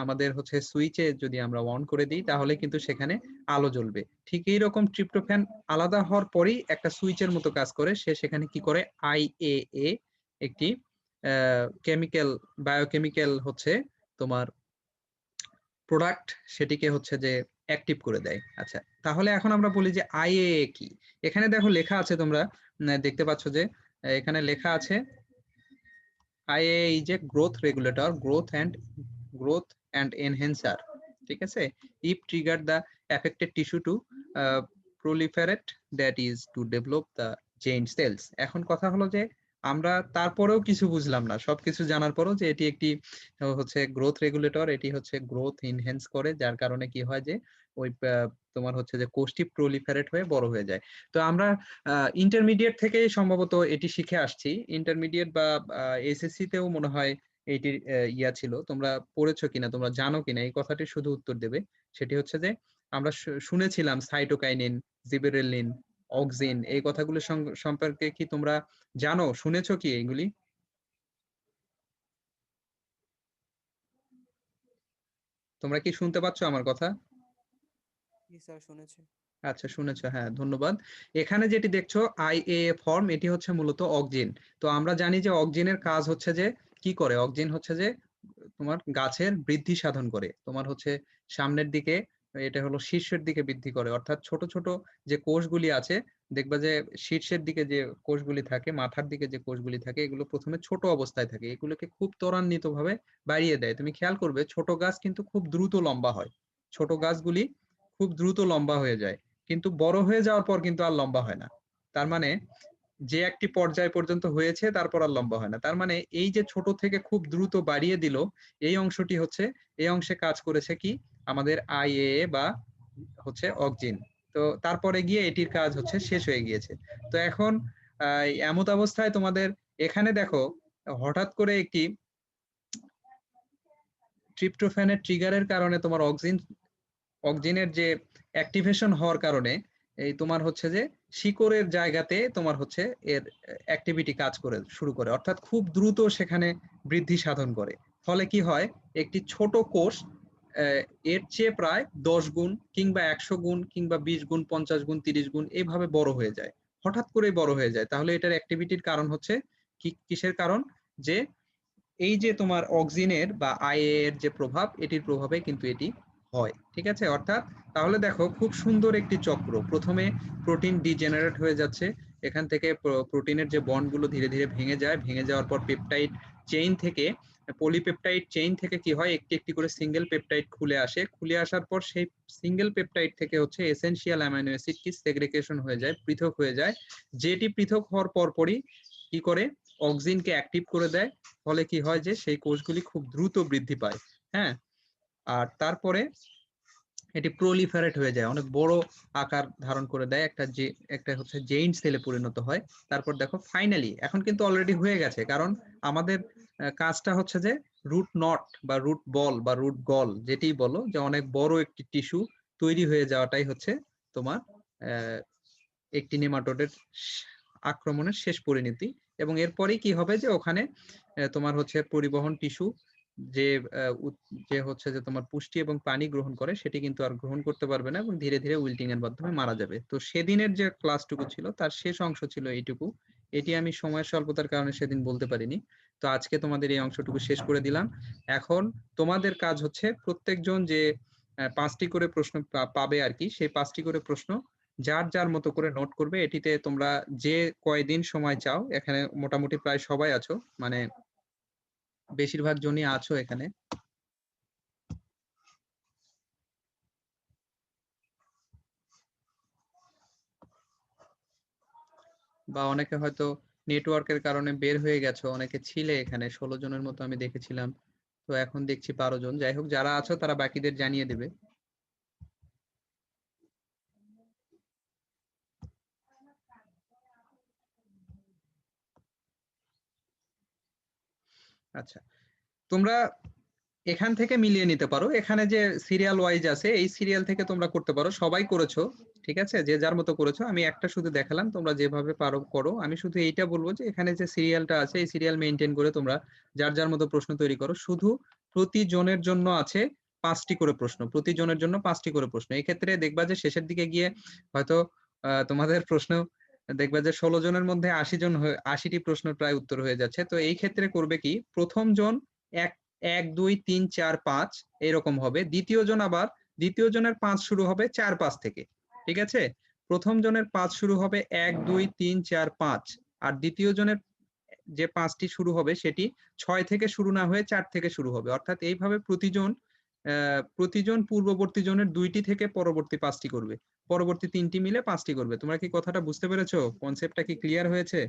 আমাদের হচ্ছে সুইচে যদি আমরা অন করে দিই তাহলে কিন্তু সেখানে আলো জ্বলবে। ঠিক এইরকম ট্রিপ্টোফ্যান আলাদা হওয়ার পরেই একটা সুইচের মতো কাজ করে, সে সেখানে কি করে, আইএএ একটি কেমিক্যাল, বায়োকেমিক্যাল হচ্ছে তোমার প্রোডাক্ট, সেটিকে হচ্ছে যে অ্যাক্টিভ করে দেয়। আচ্ছা, তাহলে এখন আমরা বলি যে আইএএ কি। এখানে দেখো লেখা আছে, তোমরা দেখতে পাচ্ছ যে এখানে লেখা আছে IAA is a growth regulator, growth and enhancer, ঠিক আছে, if trigger the affected tissue to proliferate, that is to develop the giant cells. এখন কথা হলো যে আমরা তারপরেও কিছু বুঝলাম না, সবকিছু জানার পরেও, যে এটি একটি হচ্ছে গ্রোথ রেগুলেটর, এটি হচ্ছে গ্রোথ ইনহ্যান্স করে, যার কারণে কি হয় যে ওই তোমার হচ্ছে যে কোষটি প্রলিফারেট হয়ে বড় হয়ে যায়। তো আমরা ইন্টারমিডিয়েট থেকে সম্ভবত এটি শিখে আসছি, ইন্টারমিডিয়েট বা এসএসসি তেও মনে হয় এইটির ইয়া ছিল, তোমরা পড়েছো কিনা, তোমরা জানো কিনা, এই কথাটি শুধু উত্তর দেবে। সেটি হচ্ছে যে আমরা শুনেছিলাম সাইটোকাইনিন, জিবেরেলিন, অক্সিন, এই কথাগুলো সম্পর্কে কি তোমরা জানো, শুনেছো কি এইগুলি? তোমরা কি শুনতে পাচ্ছ আমার কথা? জি স্যার, শুনেছি। আচ্ছা, শুনেছো, হ্যাঁ, ধন্যবাদ। এখানে যেটি দেখছো IA ফর্ম, এটি হচ্ছে মূলত অক্সিন। তো আমরা জানি যে অক্সিনের কাজ হচ্ছে যে কি করে, অক্সিন হচ্ছে যে তোমার গাছের বৃদ্ধি সাধন করে, তোমার হচ্ছে সামনের দিকে, এটা হলো শীর্ষের দিকে বৃদ্ধি করে, অর্থাৎ ছোট ছোট যে কোষগুলি আছে, দেখবা যে শীর্ষের দিকে যে কোষগুলি থাকে, মাথার দিকে যে কোষগুলি থাকে, এগুলো প্রথমে ছোট অবস্থায় থাকে, এগুলোকে খুব ত্বরান্বিত ভাবে বাড়িয়ে দেয়। তুমি খেয়াল করবে ছোট গাছ কিন্তু খুব দ্রুত লম্বা হয়, ছোট গাছগুলি খুব দ্রুত লম্বা হয়ে যায়, কিন্তু বড় হয়ে যাওয়ার পর কিন্তু আর লম্বা হয় না। তার মানে যে একটি পর্যায় পর্যন্ত হয়েছে তারপর আর লম্বা হয় না। তার মানে এই যে ছোট থেকে খুব দ্রুত বাড়িয়ে দিল, এই অংশটি হচ্ছে, এই অংশে কাজ করেছে কি আমাদের IA বা হচ্ছে অক্সিন। তো তারপরে গিয়ে এটির কাজ হচ্ছে শেষ হয়ে গিয়েছে। তো এখন এমত অবস্থায় তোমাদের এখানে দেখো হঠাৎ করে একটি ট্রিপ্টোফ্যানের ট্রিগারের কারণে তোমার অক্সিনের যে অ্যাক্টিভেশন হওয়ার কারণে এই তোমার হচ্ছে যে শিকড়ের জায়গাতে তোমার হচ্ছে এর অ্যাক্টিভিটি কাজ করে শুরু করে, অর্থাৎ খুব দ্রুত সেখানে বৃদ্ধি সাধন করে। ফলে কি হয়, একটি ছোট কোষ এর চেয়ে প্রায় 10 গুণ কিংবা 100 গুণ কিংবা 20 গুণ 50 গুণ 30 গুণ এইভাবে বড় হয়ে যায়, হঠাৎ করে বড় হয়ে যায়। তাহলে এটার অ্যাক্টিভিটির কারণ হচ্ছে কিসের কারণ, যে এই যে তোমার অক্সিনের বা IA এর যে প্রভাব, এটির প্রভাবে কিন্তু এটি হয়। ঠিক আছে, অর্থাৎ তাহলে দেখো খুব সুন্দর একটি চক্র, প্রথমে প্রোটিন ডিজেনারেট হয়ে যাচ্ছে, এখান থেকে প্রোটিনের যে বন্ডগুলো ধীরে ধীরে ভেঙে যায়, ভেঙে যাওয়ার পর পেপটাইড চেইন থেকে, পলিপেপটাইড চেইন থেকে কি হয়, একটি একটি করে সিঙ্গেল পেপটাইড খুলে আসে, খুলে আসার পর সেই সিঙ্গেল পেপটাইড থেকে হচ্ছে এসেনশিয়াল অ্যামাইনো অ্যাসিড কি সেগ্রিগেশন হয়ে যায়, পৃথক হয়ে যায়, যেটি পৃথক হওয়ার পরপরই কি করে অক্সিনকে অ্যাক্টিভ করে দেয়। ফলে কি হয় যে সেই কোষগুলি খুব দ্রুত বৃদ্ধি পায়। হ্যাঁ, আর তারপরে এটি প্রলিফারেট হয়ে যায়, অনেক বড় আকার ধারণ করে দেয়, একটা হচ্ছে জেইন্ট সেলে পরিণত হয়। তারপর দেখো ফাইনালি এখন কিন্তু অলরেডি হয়ে গেছে, কারণ আমাদের কাজটা হচ্ছে যে রুট নট বা রুট বল বা রুট গল যেটি বলো, যে অনেক বড় একটি টিস্যু তৈরি হয়ে যাওয়াটাই হচ্ছে তোমার একটি নেমাটোডের আক্রমণের শেষ পরিণতি। এবং এরপরেই কি হবে, যে ওখানে তোমার হচ্ছে পরিবহন টিস্যু যে যে হচ্ছে যে তোমার পুষ্টি এবং পানি গ্রহণ করে, সেটি কিন্তু আর গ্রহণ করতে পারবে না এবং ধীরে ধীরে উইল্টিং এর মাধ্যমে মারা যাবে। তো সেদিনের যে ক্লাসটুকু ছিল তার শেষ অংশ ছিল এইটুকু, এটি আমি সময়ের স্বল্পতার কারণে সেদিন বলতে পারিনি। তো আজকে তোমাদের এই অংশটুকু শেষ করে দিলাম। এখন তোমাদের কাজ হচ্ছে প্রত্যেকজন যে 5টি করে প্রশ্ন পাবে আর কি, সেই 5টি করে প্রশ্ন যার যার মতো করে নোট করবে। এটিতে তোমরা যে কয়দিন সময় চাও, এখানে মোটামুটি প্রায় সবাই আছো, মানে বেশিরভাগ জনই আছো এখানে। বা অনেকে হয়তো নেটওয়ার্কের কারণে বের হয়ে গেছো, অনেকে ছিলে এখানে, 16 জনের মতো আমি দেখেছিলাম, তো এখন দেখছি 12 জন। যাই হোক, যারা আছো তারা বাকিদের জানিয়ে দেবে। আচ্ছা, তোমরা এখান থেকে মিলিয়ে নিতে পারো, এখানে যে সিরিয়াল ওয়াইজ আছে এই সিরিয়াল থেকে তোমরা করতে পারো, সবাই করেছো, ঠিক আছে, যে যার মতো করেছো। আমি একটা শুধু দেখালাম, তোমরা যেভাবে পারো করো। আমি শুধু এইটা বলবো যে এখানে যে সিরিয়ালটা আছে এই সিরিয়াল মেনটেন করে তোমরা যার যার মতো প্রশ্ন তৈরি করো। শুধু প্রতিজনের জন্য আছে 5টি করে প্রশ্ন, প্রতিজনের জন্য 5টি করে প্রশ্ন। এই ক্ষেত্রে দেখবা যে শেষের দিকে গিয়ে হয়তো তোমাদের প্রশ্ন দেখবা যে 16 জনের মধ্যে 80টি প্রশ্ন প্রায় উত্তর হয়ে যাচ্ছে। তো এই ক্ষেত্রে করবে কি, প্রথম জন 1 2 3 4 5 এরকম হবে, দ্বিতীয় জনের 5 শুরু হবে 4 5 থেকে, ঠিক আছে। প্রথম জনের 5 শুরু হবে 1 2 3 4 5, আর দ্বিতীয় জনের যে 5টি শুরু হবে সেটি 6 থেকে শুরু না হয়ে 4 থেকে শুরু হবে। অর্থাৎ এইভাবে প্রতিজন পূর্ববর্তী জনের 2টি থেকে পরবর্তী 5টি করবে, পরবর্তী 3টি মিলে 5টি করবে। তোমরা কি কথাটা বুঝতে পেরেছো? কনসেপ্টটা কি ক্লিয়ার হয়েছে?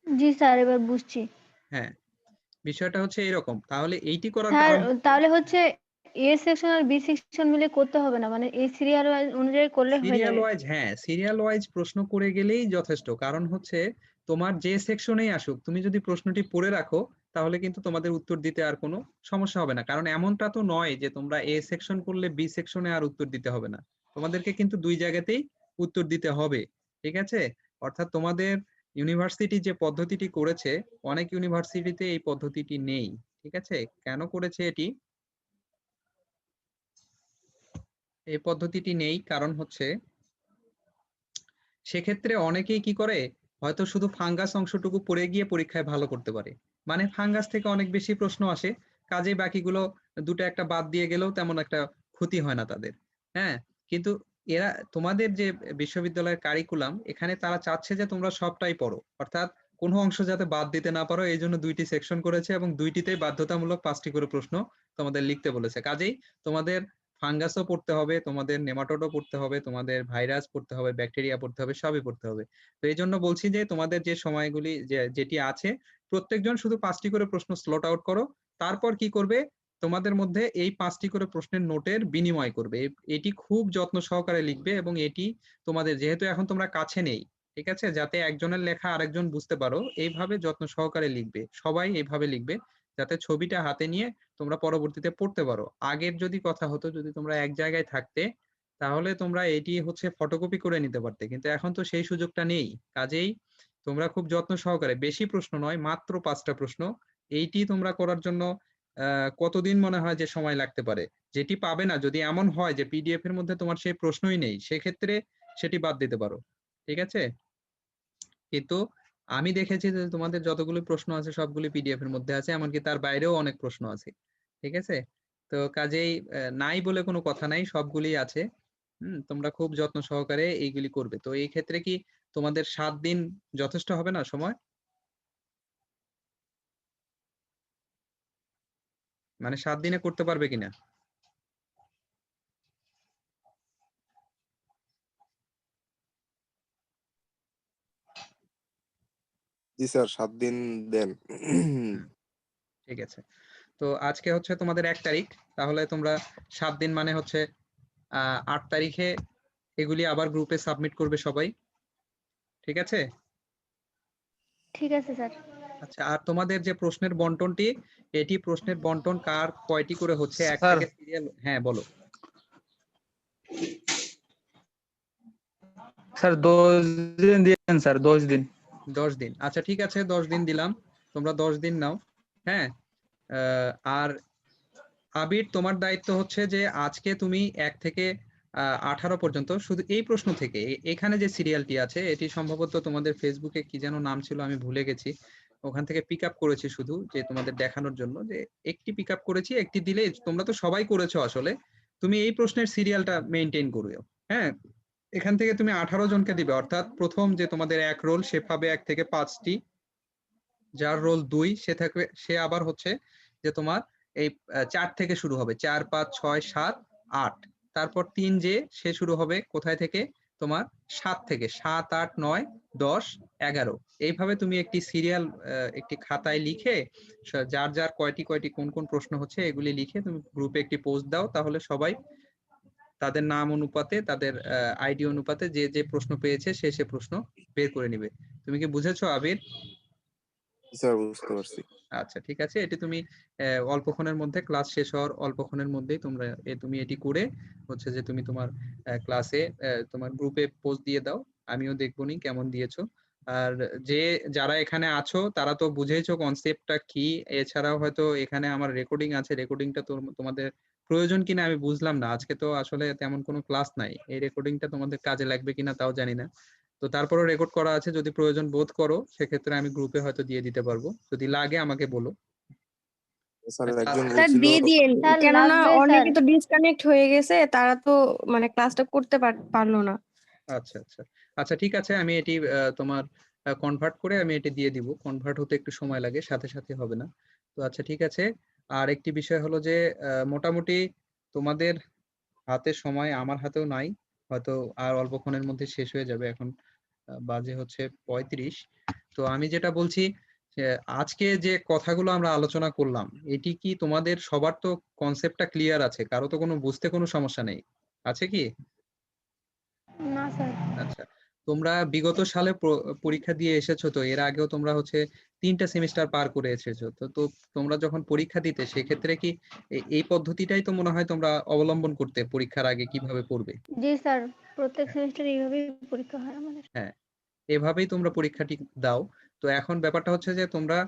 জি স্যার, এবার বুঝছি। হ্যাঁ, বিষয়টা হচ্ছে এরকম। তাহলে এইটি করার স্যার কারণ, তাহলে হচ্ছে এ সেকশন আর বি সেকশন মিলে করতে হবে না, মানে এই সিরিয়াল অনুযায়ী করলে হয়ে সিরিয়াল যাবে? ওয়াইজ, হ্যাঁ, সিরিয়াল ওয়াইজ প্রশ্ন করে গেলেই যথেষ্ট। কারণ হচ্ছে তোমার যে সেকশনেই আসুক, তুমি যদি প্রশ্নটি পড়ে রাখো তাহলে কিন্তু তোমাদের উত্তর দিতে আর কোনো সমস্যা হবে না, কারণ এমনটা তো নয় যে তোমরা এ সেকশন করলে বি সেকশনে আর উত্তর দিতে হবে না, তোমাদেরকে কিন্তু দুই জায়গাতেই উত্তর দিতে হবে। ঠিক আছে, অর্থাৎ তোমাদের ইউনিভার্সিটি যে পদ্ধতিটি করেছে, অনেক ইউনিভার্সিটিতে এই পদ্ধতিটি নেই। ঠিক আছে, কেন করেছে এটি? এই পদ্ধতিটি নেই কারণ হচ্ছে সেক্ষেত্রে অনেকেই কি করে, হয়তো শুধু ফাঙ্গাস অংশটুকু পড়ে গিয়ে পরীক্ষায় ভালো করতে পারে, মানে ফাঙ্গাস থেকে অনেক বেশি প্রশ্ন আসে, কাজেই বাকিগুলো দুটো একটা বাদ দিয়ে গেলেও তেমন একটা ক্ষতি হয় না তাদের। হ্যাঁ, কিন্তু এরা তোমাদের যে বিশ্ববিদ্যালয়ের কারিকুলাম, এখানে তারা চাচ্ছে যে তোমরা সবটাই পড়ো, অর্থাৎ কোনো অংশ যাতে বাদ দিতে না পারো, এই জন্য দুইটি সেকশন করেছে এবং দুইটিতেই বাধ্যতামূলক 5টি করে প্রশ্ন তোমাদের লিখতে বলেছে। কাজেই তোমাদের ফাঙ্গাসও পড়তে হবে, তোমাদের নেমাটোডও পড়তে হবে, তোমাদের ভাইরাস পড়তে হবে, ব্যাকটেরিয়া পড়তে হবে, সবই পড়তে হবে। তো এই জন্য বলছি যে তোমাদের যে সময়গুলি যেটি আছে, প্রত্যেকজন শুধু 5টি করে প্রশ্ন স্লট আউট করো। তারপর কি করবে, তোমাদের মধ্যে এই 5টি করে প্রশ্নের নোটের বিনিময় করবে। এটি খুব যত্ন সহকারে লিখবে এবং এটি তোমাদের, যেহেতু এখন তোমরা কাছে নেই, ঠিক আছে, যাতে একজনের লেখা আরেকজন বুঝতে পারো, এইভাবে যত্ন সহকারে লিখবে, সবাই এইভাবে লিখবে, যাতে ছবিটা হাতে নিয়ে তোমরা পরবর্তীতে পড়তে পারো। আগের যদি কথা হতো, যদি তোমরা এক জায়গায় থাকতে, তাহলে তোমরা এটি হচ্ছে ফটোকপি করে নিতে পারতে, কিন্তু এখন তো সেই সুযোগটা নেই। কাজেই তোমরা খুব যত্ন সহকারে, বেশি প্রশ্ন নয়, মাত্র 5টা প্রশ্ন, এইটি তোমরা করার জন্য কতদিন মনে হয় যে সময় লাগতে পারে? যেটি পাবে না, যদি এমন হয় যে পিডিএফ এর মধ্যে তোমার সেই প্রশ্নই নেই, সেক্ষেত্রে সেটি বাদ দিতে পারো। ঠিক আছে, কিন্তু আমি দেখেছি যে তোমাদের যতগুলো প্রশ্ন আছে সবগুলি পিডিএফ এর মধ্যে আছে, এমনকি তার বাইরেও অনেক প্রশ্ন আছে। ঠিক আছে, তো কাজেই নাই বলে কোনো কথা নাই, সবগুলি আছে। তোমরা খুব যত্ন সহকারে এইগুলি করবে। তো এই ক্ষেত্রে কি তোমাদের 7 দিন যথেষ্ট হবে না সময়? মানে 7 দিনে করতে পারবে কিনা? জি স্যার, 7 দিন দেন। ঠিক আছে, তো আজকে হচ্ছে তোমাদের 1 তারিখ, তাহলে তোমরা 7 দিন মানে হচ্ছে 8 তারিখে এগুলি আবার গ্রুপে সাবমিট করবে সবাই। ঠিক আছে, ঠিক আছে স্যার। আচ্ছা, আর তোমাদের যে প্রশ্নের বন্টনটি, এটি প্রশ্নের বন্টন কার কয়টি করে হচ্ছে, 1 স্যার থেকে সিরিয়াল, হ্যাঁ বলো। স্যার 10 দিন দিয়েন স্যার, 10 দিন। 10 দিন, আচ্ছা ঠিক আছে, 10 দিন দিলাম, তোমরা 10 দিন নাও। হ্যাঁ, আর আবির, তোমার দায়িত্ব হচ্ছে যে আজকে তুমি 1 থেকে 18 পর্যন্ত শুধু এই প্রশ্ন থেকে, এখানে যে সিরিয়ালটি আছে, এটি সম্ভবত তোমাদের ফেসবুকে কি যেন নাম ছিল আমি ভুলে গেছি, ওখান থেকে পিক আপ করেছি শুধু যে তোমাদের দেখানোর জন্য যে একটি পিক আপ করেছি, একটি দিলে, তোমরা তো সবাই করেছো আসলে, তুমি এই প্রশ্নের সিরিয়ালটা মেইনটেইন করো। হ্যাঁ, এখান থেকে তুমি 18 জনকে দিবে, অর্থাৎ প্রথম যে তোমাদের 1 রোল, সে পাবে 1 থেকে 5টি, যার রোল 2 সে থাকবে, সে আবার হচ্ছে যে তোমার এই 4 থেকে শুরু হবে, 4 5 6 7 8, তারপর 3 যে সে শুরু হবে কোথায় থেকে, তোমার 7 থেকে, 7 8 9 10 11, এইভাবে তুমি একটি সিরিয়াল একটি খাতায় লিখে যার যার কয়টি কয়টি কোন কোন প্রশ্ন হচ্ছে এগুলি লিখে তুমি গ্রুপে একটি পোস্ট দাও, তাহলে সবাই তাদের নাম অনুপাতে, তাদের আইডি অনুপাতে যে যে প্রশ্ন পেয়েছে সে সে প্রশ্ন বের করে নিবে। তুমি কি বুঝেছো আবির? স্যার বুঝতে পারছি। আচ্ছা ঠিক আছে, এটি তুমি অল্পক্ষণের মধ্যে, ক্লাস শেষ হওয়ার অল্পক্ষণের মধ্যেই তোমরা তুমি এটি করে হচ্ছে যে তুমি তোমার ক্লাসে তোমার গ্রুপে পোস্ট দিয়ে দাও, আমিও দেখবনি কেমন দিয়েছো। আর যে যারা এখানে আছো তারা তো বুঝেইছো কনসেপ্টটা কি, এছাড়াও হয়তো এখানে আমার রেকর্ডিং আছে, রেকর্ডিংটা তোমাদের প্রয়োজন কিনা আমি বুঝলাম না, আজকে তো আসলে তেমন কোনো ক্লাস নাই, এই রেকর্ডিংটা তোমাদের কাজে লাগবে কিনা তাও জানি না। তো তারপরও রেকর্ড করা আছে, যদি প্রয়োজন বোধ করো সেক্ষেত্রে আমি গ্রুপে হয়তো দিয়ে দিতে পারবো, যদি লাগে আমাকে বলো। স্যার আচ্ছা একজন স্যার বলছিল, দিয়ে দিয়েন, স্যার কেননা লাগবে অনেকে স্যার। তো ডিসকানেক্ট হয়ে গেছে, তারা তো মানে ক্লাসটা করতে পারলো না। আচ্ছা আচ্ছা, আচ্ছা ঠিক আছে, আমি এটি তোমার কনভার্ট করে আমি এটি দিয়ে দিব, কনভার্ট হতে একটু সময় লাগে, সাথে সাথে হবে না। তো আচ্ছা ঠিক আছে, আর একটি বিষয় হলো যে মোটামুটি তোমাদের হাতে সময়, আমার হাতেও নাই, হয়তো আর অল্পক্ষণের মধ্যে শেষ হয়ে যাবে, এখন বাজে হচ্ছে 35। তো আমি যেটা বলছি যে আজকে যে কথাগুলো আমরা আলোচনা করলাম, এটি কি তোমাদের সবার তো কনসেপ্টটা ক্লিয়ার আছে? কারো তো কোনো বুঝতে কোনো সমস্যা নেই, আছে কি? না স্যার। আচ্ছা, তোমরা বিগত সালে পরীক্ষা দিয়ে এসেছো, তো এর আগেও তোমরা হচ্ছে 3টা সেমিস্টার পার করে এসেছো, তো তো তোমরা যখন পরীক্ষা দিতে সেক্ষেত্রে কি এই পদ্ধতিটাই তো মনে হয় তোমরা অবলম্বন করতে পরীক্ষার আগে কিভাবে পড়বে? জি স্যার, প্রত্যেক সেমিস্টারে এইভাবেই পরীক্ষা হয় আমাদের। হ্যাঁ, এভাবেই তোমরা পরীক্ষাটি দাও। তো এখন ব্যাপারটা হচ্ছে যে তোমরা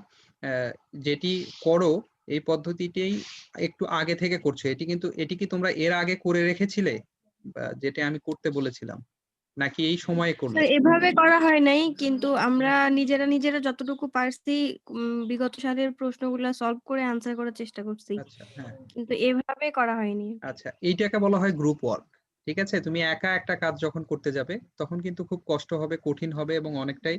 যেটি করো এই পদ্ধতিটাই একটু আগে থেকে করছো, এটি কি তোমরা এর আগে করে রেখেছিলে, বা যেটা আমি করতে বলেছিলাম, নাকি এই সময়ে করলে? স্যার এভাবে করা হয় নাই, কিন্তু আমরা নিজেরা যতটুকু পারছি বিগত সালের প্রশ্নগুলো সলভ করে আনসার করার চেষ্টা করছি, আচ্ছা, হ্যাঁ, কিন্তু এভাবে করা হয়নি। আচ্ছা, এইটাকে বলা হয় গ্রুপ ওয়ার্ক। ঠিক আছে, তুমি একা একটা কাজ যখন করতে যাবে তখন কিন্তু খুব কষ্ট হবে, কঠিন হবে এবং অনেকটাই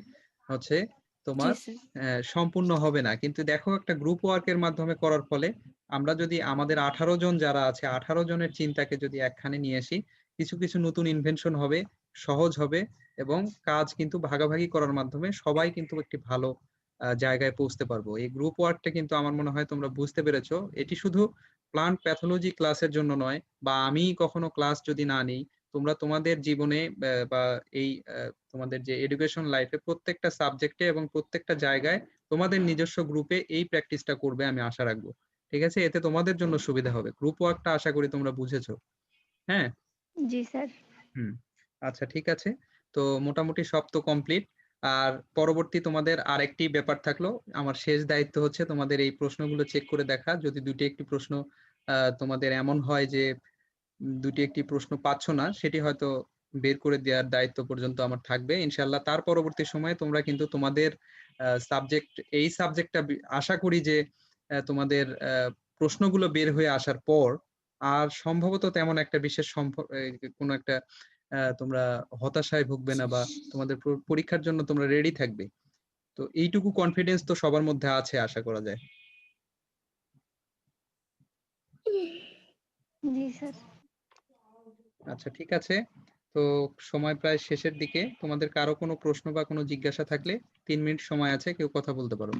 হচ্ছে জি তোমার স্যার। সম্পূর্ণ হবে না। কিন্তু দেখো, একটা গ্রুপ ওয়ার্কের মাধ্যমে করার ফলে আমরা যদি আমাদের 18 জন যারা আছে 18 জনের চিন্তাকে যদি একখানে নিয়ে আসি, কিছু কিছু নতুন ইনভেনশন হবে, সহজ হবে, এবং কাজ কিন্তু ভাগাভাগি করার মাধ্যমে সবাই কিন্তু একটি ভালো জায়গায় পৌঁছতে পারবো। এই গ্রুপ ওয়ার্কটা কিন্তু আমার মনে হয় তোমরা বুঝতে পেরেছো। এটি শুধু প্লান্ট প্যাথোলজি ক্লাসের জন্য নয়, বা আমি কখনো ক্লাস যদি না নিই, তোমরা তোমাদের জীবনে বা এই তোমাদের যে এডুকেশন লাইফে প্রত্যেকটা সাবজেক্টে এবং প্রত্যেকটা জায়গায় তোমাদের নিজস্ব গ্রুপে এই প্র্যাকটিসটা করবে আমি আশা রাখবো। ঠিক আছে, এতে তোমাদের জন্য সুবিধা হবে। গ্রুপ ওয়ার্কটা আশা করি তোমরা বুঝেছো। হ্যাঁ। জি স্যার। হুম। আচ্ছা, ঠিক আছে। তো মোটামুটি সব তো কমপ্লিট। আর পরবর্তী তোমাদের আরেকটি ব্যাপার থাকলো, আমার শেষ দায়িত্ব হচ্ছে তোমাদের এই প্রশ্নগুলো চেক করে দেখা। যদি দুটি একটি প্রশ্ন তোমাদের এমন হয় যে দুটি একটি প্রশ্ন পাচ্ছ না, সেটি হয়তো বের করে দেওয়ার দায়িত্ব পর্যন্ত আমার থাকবে ইনশাল্লাহ। তার পরবর্তী সময়ে তোমরা কিন্তু তোমাদের সাবজেক্ট, এই সাবজেক্টটা আশা করি যে তোমাদের প্রশ্নগুলো বের হয়ে আসার পর আর সম্ভবত তেমন একটা বিশেষ কোনো একটা তোমরা হতাশায় ভুগবে না, বা তোমাদের পরীক্ষার জন্য তোমরা রেডি থাকবে। তো এইটুকু কনফিডেন্স তো সবার মধ্যে আছে আশা করা যায়। জি স্যার। আচ্ছা, ঠিক আছে। তো সময় প্রায় শেষের দিকে, তোমাদের কারো কোনো প্রশ্ন বা কোনো জিজ্ঞাসা থাকলে 3 মিনিট সময় আছে, কেউ কথা বলতে পারো।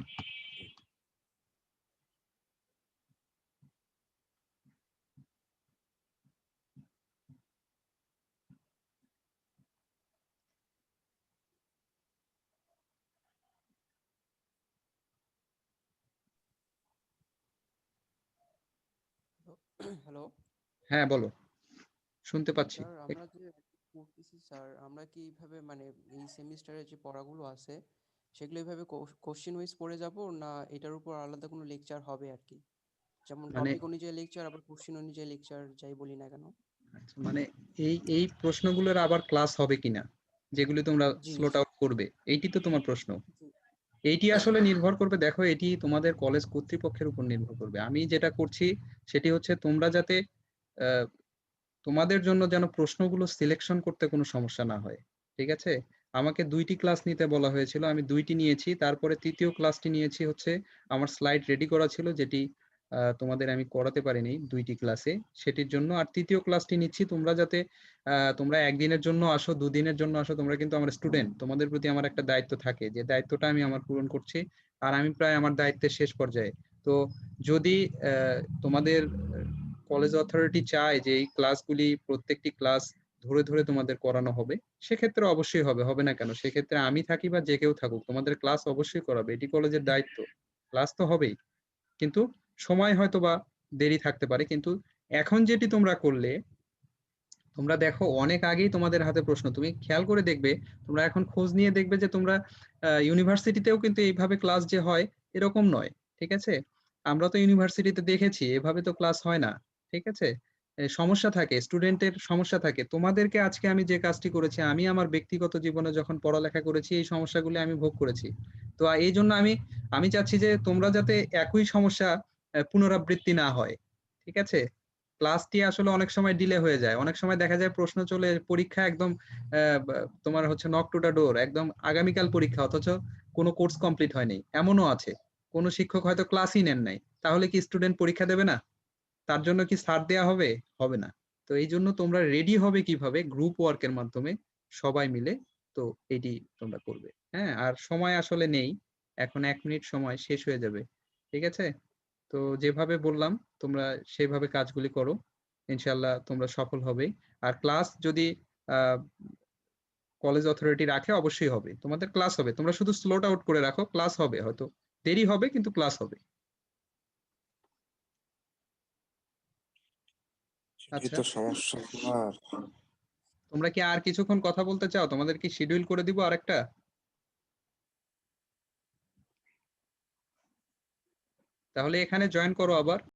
হ্যালো হ্যাঁ, বলো, শুনতে পাচ্ছি। স্যার, আমরা যে পড়তেছি স্যার, আমরা কি এইভাবে মানে এই সেমিস্টারে যে পড়াগুলো আছে সেগুলো এইভাবে কোশ্চেন ওয়াইজ পড়ে যাব, না এটার উপর আলাদা কোনো লেকচার হবে আর কি? যেমন মানে টপিক অনুযায়ী লেকচার, আবার কোশ্চেন অনুযায়ী লেকচার, যাই বলি না কেন। আচ্ছা, মানে এই এই প্রশ্নগুলোর আবার ক্লাস হবে কিনা, যেগুলি তোমরা জি স্লট আউট করবে, এইটি তো তোমার প্রশ্ন। জি এইটি আসলে নির্ভর করবে, দেখো, এটি তোমাদের কলেজ কর্তৃপক্ষের উপর নির্ভর করবে। আমি যেটা করছি সেটি হচ্ছে তোমরা যাতে আহ, তোমাদের জন্য যেন প্রশ্নগুলো সিলেকশন করতে কোনো সমস্যা না হয়। ঠিক আছে, আমাকে 2টি ক্লাস নিতে বলা হয়েছিল, আমি 2টি নিয়েছি। তারপরে তৃতীয় ক্লাসটি নিয়েছি হচ্ছে আমার স্লাইড রেডি করা ছিল, যেটি তোমাদের আমি করাতে পারিনি 2টি ক্লাসে, সেটির জন্য। আর তৃতীয় ক্লাসটি নিচ্ছি তোমরা যাতে তোমরা একদিনের জন্য আসো, দুদিনের জন্য আসো, তোমরা কিন্তু আমার স্টুডেন্ট, তোমাদের প্রতি আমার একটা দায়িত্ব থাকে, যে দায়িত্বটা আমি আমার পূরণ করছি। আর আমি প্রায় আমার দায়িত্বের শেষ পর্যায়ে। তো যদি তোমাদের কলেজ অথরিটি চায় যে এই ক্লাসগুলি প্রত্যেকটি ক্লাস ধরে ধরে তোমাদের করানো হবে, সেক্ষেত্রে অবশ্যই হবে, হবে না কেন? সেক্ষেত্রে আমি থাকি বা যে কেউ থাকুক, তোমাদের ক্লাস অবশ্যই করাবে, এটি কলেজের দায়িত্ব। ক্লাস তো হবেই, কিন্তু সময় হয়তো বা দেরি থাকতে পারে। কিন্তু এখন যেটি তোমরা করলে, তোমরা দেখো অনেক আগেই তোমাদের হাতে প্রশ্ন, তুমি খেয়াল করে দেখবে, তোমরা এখন খোঁজ নিয়ে দেখবে যে তোমরা ইউনিভার্সিটিতেও কিন্তু এইভাবে ক্লাস যে হয় এরকম নয়। ঠিক আছে, আমরা তো ইউনিভার্সিটিতে দেখেছি এভাবে তো ক্লাস হয় না। ঠিক আছে, সমস্যা থাকে, স্টুডেন্টের সমস্যা থাকে। তোমাদেরকে আজকে আমি যে কাজটি করেছি, আমি আমার ব্যক্তিগত জীবনে যখন পড়ালেখা করেছি এই সমস্যাগুলি আমি ভোগ করেছি। তো এই জন্য আমি আমি চাচ্ছি যে তোমরা যাতে একই সমস্যা পুনরাবৃত্তি না হয়। ঠিক আছে, ক্লাসটি আসলে অনেক সময় ডিলে হয়ে যায়, অনেক সময় দেখা যায় প্রশ্ন চলে পরীক্ষা একদম তোমার হচ্ছে নক টু দা ডোর, একদম আগামীকাল পরীক্ষা, অথচ কোনো কোর্স কমপ্লিট হয়নি, এমনও আছে। কোনো শিক্ষক হয়তো ক্লাসই নেন নাই, তাহলে কি স্টুডেন্ট পরীক্ষা দেবে না? তার জন্য কি ছাড় দেওয়া হবে? হবে না। তো এই জন্য তোমরা রেডি হবে কিভাবে? গ্রুপ ওয়ার্কের মাধ্যমে সবাই মিলে। তো এটি তোমরা করবে। হ্যাঁ, আর সময় আসলে নেই, এখন 1 মিনিট সময় শেষ হয়ে যাবে। ঠিক আছে, তো যেভাবে বললাম তোমরা সেভাবে কাজগুলি করো, ইনশাল্লাহ তোমরা সফল হবে। আর ক্লাস যদি আহ কলেজ অথরিটি রাখে অবশ্যই হবে, তোমাদের ক্লাস হবে, তোমরা শুধু স্লোট আউট করে রাখো, ক্লাস হবে, হয়তো দেরি হবে কিন্তু ক্লাস হবে। এই আচ্ছা, তো সমস্যা আমার। তোমরা কি আর কিছুক্ষণ কথা বলতে চাও? তোমাদের কি শিডিউল করে দিব আরেকটা? তাহলে এখানে জয়েন করো আবার।